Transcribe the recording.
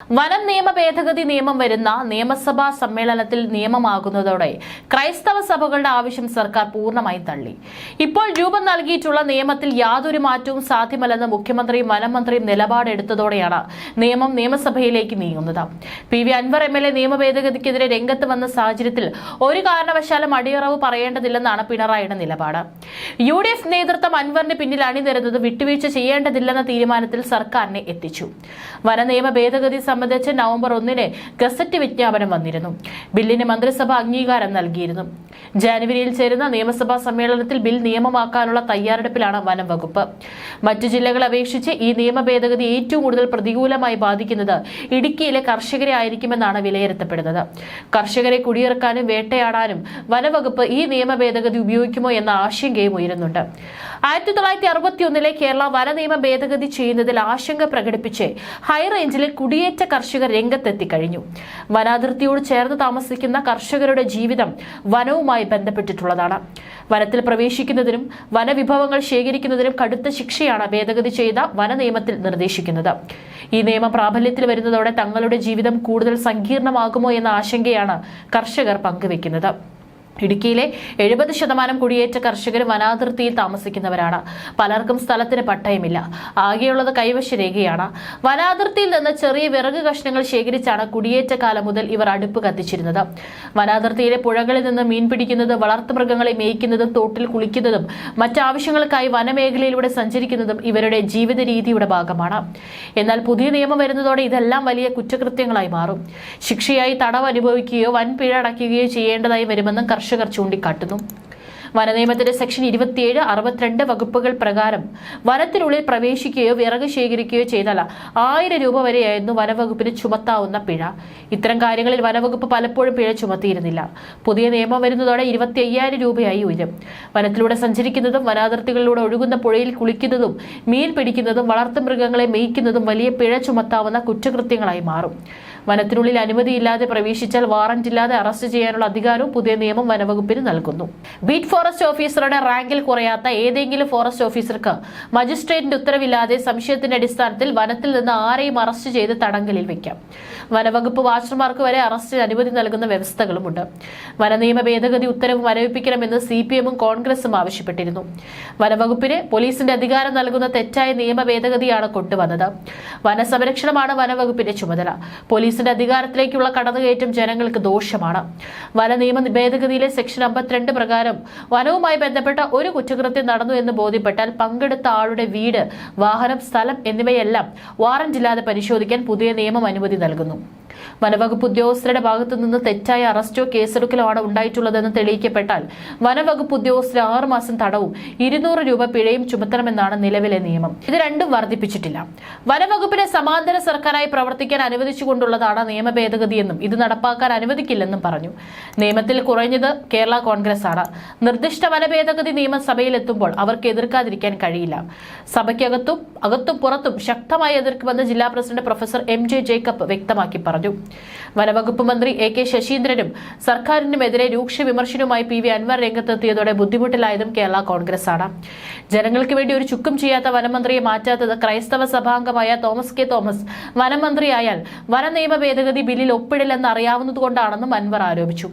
വനം നിയമ ഭേദഗതി നിയമം വരുന്ന നിയമസഭാ സമ്മേളനത്തിൽ നിയമമാകുന്നതോടെ ക്രൈസ്തവ സഭകളുടെ ആവശ്യം സർക്കാർ പൂർണ്ണമായി തള്ളി. ഇപ്പോൾ രൂപം നൽകിയിട്ടുള്ള നിയമത്തിൽ യാതൊരു മാറ്റവും സാധ്യമല്ലെന്ന് മുഖ്യമന്ത്രിയും വനമന്ത്രിയും നിലപാടെടുത്തതോടെയാണ് നിയമം നിയമസഭയിലേക്ക് നീങ്ങുന്നത്. പി.വി. അൻവർ എം.എൽ.എ. നിയമ ഭേദഗതിക്കെതിരെ രംഗത്ത് വന്ന സാഹചര്യത്തിൽ ഒരു കാരണവശാലും അടിയറവ് പറയേണ്ടതില്ലെന്നാണ് പിണറായിയുടെ നിലപാട്. UDF നേതൃത്വം അൻവറിന് പിന്നിൽ അണിനിരന്നത് വിട്ടുവീഴ്ച ചെയ്യേണ്ടതില്ലെന്ന തീരുമാനത്തിൽ സർക്കാരിനെ എത്തിച്ചു. വനനിയമ ഭേദഗതി സംബന്ധിച്ച് നവംബർ 1 ഗസറ്റ് വിജ്ഞാപനം വന്നിരുന്നു. ബില്ലിന് മന്ത്രിസഭ അംഗീകാരം നൽകിയിരുന്നു. ജനുവരിയിൽ ചേരുന്ന നിയമസഭാ സമ്മേളനത്തിൽ ബിൽ നിയമമാക്കാനുള്ള തയ്യാറെടുപ്പിലാണ് വനം വകുപ്പ്. മറ്റു ജില്ലകളെ അപേക്ഷിച്ച് ഈ നിയമ ഭേദഗതി ഏറ്റവും കൂടുതൽ പ്രതികൂലമായി ബാധിക്കുന്നത് ഇടുക്കിയിലെ കർഷകരെ ആയിരിക്കുമെന്നാണ് വിലയിരുത്തപ്പെടുന്നത്. കർഷകരെ കുടിയിറക്കാനും വേട്ടയാടാനും വനവകുപ്പ് ഈ നിയമ ഭേദഗതി ഉപയോഗിക്കുമോ എന്ന ആശങ്കയും ഉയരുന്നുണ്ട്. 1961 കേരള വന നിയമ ഭേദഗതി ചെയ്യുന്നതിൽ ആശങ്ക പ്രകടിപ്പിച്ച് ഹൈറേഞ്ചിലെ കുടിയേറ്റ കർഷകർ രംഗത്തെത്തിക്കഴിഞ്ഞു. വനാതിർത്തിയോട് ചേർന്ന് താമസിക്കുന്ന കർഷകരുടെ ജീവിതം വനവുമായി ബന്ധപ്പെട്ടിട്ടുള്ളതാണ്. വനത്തിൽ പ്രവേശിക്കുന്നതിനും വനവിഭവങ്ങൾ ശേഖരിക്കുന്നതിനും കടുത്ത ശിക്ഷയാണ് ഭേദഗതി ചെയ്ത വന നിയമത്തിൽ നിർദ്ദേശിക്കുന്നത്. ഈ നിയമം പ്രാബല്യത്തിൽ വരുന്നതോടെ തങ്ങളുടെ ജീവിതം കൂടുതൽ സങ്കീർണമാകുമോ എന്ന ആശങ്കയാണ് കർഷകർ പങ്കുവെക്കുന്നത്. ഇടുക്കിയിലെ 70% കുടിയേറ്റ കർഷകർ വനാതിർത്തിയിൽ താമസിക്കുന്നവരാണ്. പലർക്കും സ്ഥലത്തിന് പട്ടയമില്ല. ആകെയുള്ളത് കൈവശ രേഖയാണ്. വനാതിർത്തിയിൽ നിന്ന് ചെറിയ വിറക് കഷ്ണങ്ങൾ ശേഖരിച്ചാണ് കുടിയേറ്റ കാലം മുതൽ ഇവർ അടുപ്പ് കത്തിച്ചിരുന്നത്. വനാതിർത്തിയിലെ പുഴകളിൽ നിന്ന് മീൻ പിടിക്കുന്നത്, വളർത്തുമൃഗങ്ങളെ മേയ്ക്കുന്നതും തോട്ടിൽ കുളിക്കുന്നതും മറ്റാവശ്യങ്ങൾക്കായി വനമേഖലയിലൂടെ സഞ്ചരിക്കുന്നതും ഇവരുടെ ജീവിത രീതിയുടെ ഭാഗമാണ്. എന്നാൽ പുതിയ നിയമം വരുന്നതോടെ ഇതെല്ലാം വലിയ കുറ്റകൃത്യങ്ങളായി മാറും. ശിക്ഷയായി തടവ് അനുഭവിക്കുകയോ വൻ പിഴ അടയ്ക്കുകയോ ചെയ്യേണ്ടതായി വരുമെന്നും കർഷകർ ചൂണ്ടിക്കാട്ടുന്നു. വനനിയമത്തിന്റെ സെക്ഷൻ 27, 62 വകുപ്പുകൾ പ്രകാരം വനത്തിനുള്ളിൽ പ്രവേശിക്കുകയോ വിറക് ശേഖരിക്കുകയോ ചെയ്താൽ 1000 രൂപ വരെയായിരുന്നു വനവകുപ്പിന് ചുമത്താവുന്ന പിഴ. ഇത്തരം കാര്യങ്ങളിൽ വനവകുപ്പ് പലപ്പോഴും പിഴ ചുമത്തിയിരുന്നില്ല. പുതിയ നിയമം വരുന്നതോടെ 25,000 രൂപയായി ഉയരും. വനത്തിലൂടെ സഞ്ചരിക്കുന്നതും വനാതിർത്തികളിലൂടെ ഒഴുകുന്ന പുഴയിൽ കുളിക്കുന്നതും മീൻ പിടിക്കുന്നതും വളർത്തുമൃഗങ്ങളെ മേയ്ക്കുന്നതും വലിയ പിഴ ചുമത്താവുന്ന കുറ്റകൃത്യങ്ങളായി മാറും. വനത്തിനുള്ളിൽ അനുമതിയില്ലാതെ പ്രവേശിച്ചാൽ വാറന്റ് ഇല്ലാതെ അറസ്റ്റ് ചെയ്യാനുള്ള അധികാരവും പുതിയ നിയമം വനവകുപ്പിന് നൽകുന്നു. ബീറ്റ് ഫോറസ്റ്റ് ഓഫീസറുടെ റാങ്കിൽ കുറയാത്ത ഏതെങ്കിലും ഫോറസ്റ്റ് ഓഫീസർക്ക് മജിസ്ട്രേറ്റിന്റെ ഉത്തരവില്ലാതെ സംശയത്തിന്റെ അടിസ്ഥാനത്തിൽ വനത്തിൽ നിന്ന് ആരെയും അറസ്റ്റ് ചെയ്ത് തടങ്കലിൽ വെക്കാം. വനവകുപ്പ് വാച്ചർമാർക്ക് വരെ അറസ്റ്റിന് അനുമതി നൽകുന്ന വ്യവസ്ഥകളുമുണ്ട്. വനനിയമ ഭേദഗതി ഉത്തരവ് മരവിപ്പിക്കണമെന്ന് CPM-ഉം കോൺഗ്രസും ആവശ്യപ്പെട്ടിരുന്നു. വനവകുപ്പിന് പോലീസിന്റെ അധികാരം നൽകുന്ന തെറ്റായ നിയമ ഭേദഗതിയാണ് കൊണ്ടുവന്നത്. വനസംരക്ഷണമാണ് വനവകുപ്പിന്റെ ചുമതല. പോലീസിന്റെ അധികാരത്തിലേക്കുള്ള കടന്നുകയറ്റം ജനങ്ങൾക്ക് ദോഷമാണ്. വനനിയമ ഭേദഗതിയിലെ സെക്ഷൻ 52 പ്രകാരം വനവുമായി ബന്ധപ്പെട്ട ഒരു കുറ്റകൃത്യം നടന്നു എന്ന് ബോധ്യപ്പെട്ടാൽ പങ്കെടുത്ത ആളുടെ വീട്, വാഹനം, സ്ഥലം എന്നിവയെല്ലാം വാറന്റ് ഇല്ലാതെ പരിശോധിക്കാൻ പുതിയ നിയമം അനുമതി നൽകുന്നു. വനവകുപ്പ് ഉദ്യോഗസ്ഥരുടെ ഭാഗത്തു നിന്ന് തെറ്റായ അറസ്റ്റോ കേസെടുക്കലോ ആണ് ഉണ്ടായിട്ടുള്ളതെന്ന് തെളിയിക്കപ്പെട്ടാൽ വനവകുപ്പ് ഉദ്യോഗസ്ഥർ 6 മാസം തടവും 200 രൂപ പിഴയും ചുമത്തണമെന്നാണ് നിലവിലെ നിയമം. ഇത് രണ്ടും വർദ്ധിപ്പിച്ചിട്ടില്ല. വനവകുപ്പിനെ സമാന്തര സർക്കാരായി പ്രവർത്തിക്കാൻ അനുവദിച്ചുകൊണ്ടുള്ളതാണ് നിയമ ഭേദഗതിയെന്നും ഇത് നടപ്പാക്കാൻ അനുവദിക്കില്ലെന്നും പറഞ്ഞു. നിയമത്തിൽ കുറഞ്ഞത് കേരള കോൺഗ്രസ് ആണ്. നിർദ്ദിഷ്ട വന ഭേദഗതി നിയമം സഭയിലെത്തുമ്പോൾ അവർക്ക് എതിർക്കാതിരിക്കാൻ കഴിയില്ല. സഭയ്ക്കകത്തും പുറത്തും ശക്തമായി എതിർക്കുമെന്ന് ജില്ലാ പ്രസിഡന്റ് പ്രൊഫസർ MJ ജേക്കബ് വ്യക്തമാക്കി പറഞ്ഞു. വനവകുപ്പ് മന്ത്രി AK ശശീന്ദ്രനും സർക്കാരിനുമെതിരെ രൂക്ഷ വിമർശനവുമായി P.V. അൻവർ രംഗത്തെത്തിയതോടെ ബുദ്ധിമുട്ടിലായതും കേരള കോൺഗ്രസ് ആണ്. ജനങ്ങൾക്ക് വേണ്ടി ഒരു ചുക്കും ചെയ്യാത്ത വനമന്ത്രിയെ മാറ്റാത്തത് ക്രൈസ്തവ സഭാംഗമായ തോമസ് K. തോമസ് വനമന്ത്രിയായാൽ വനനിയമ ഭേദഗതി ബില്ലിൽ ഒപ്പിടില്ലെന്ന് അറിയാവുന്നതുകൊണ്ടാണെന്നും അൻവർ ആരോപിച്ചു.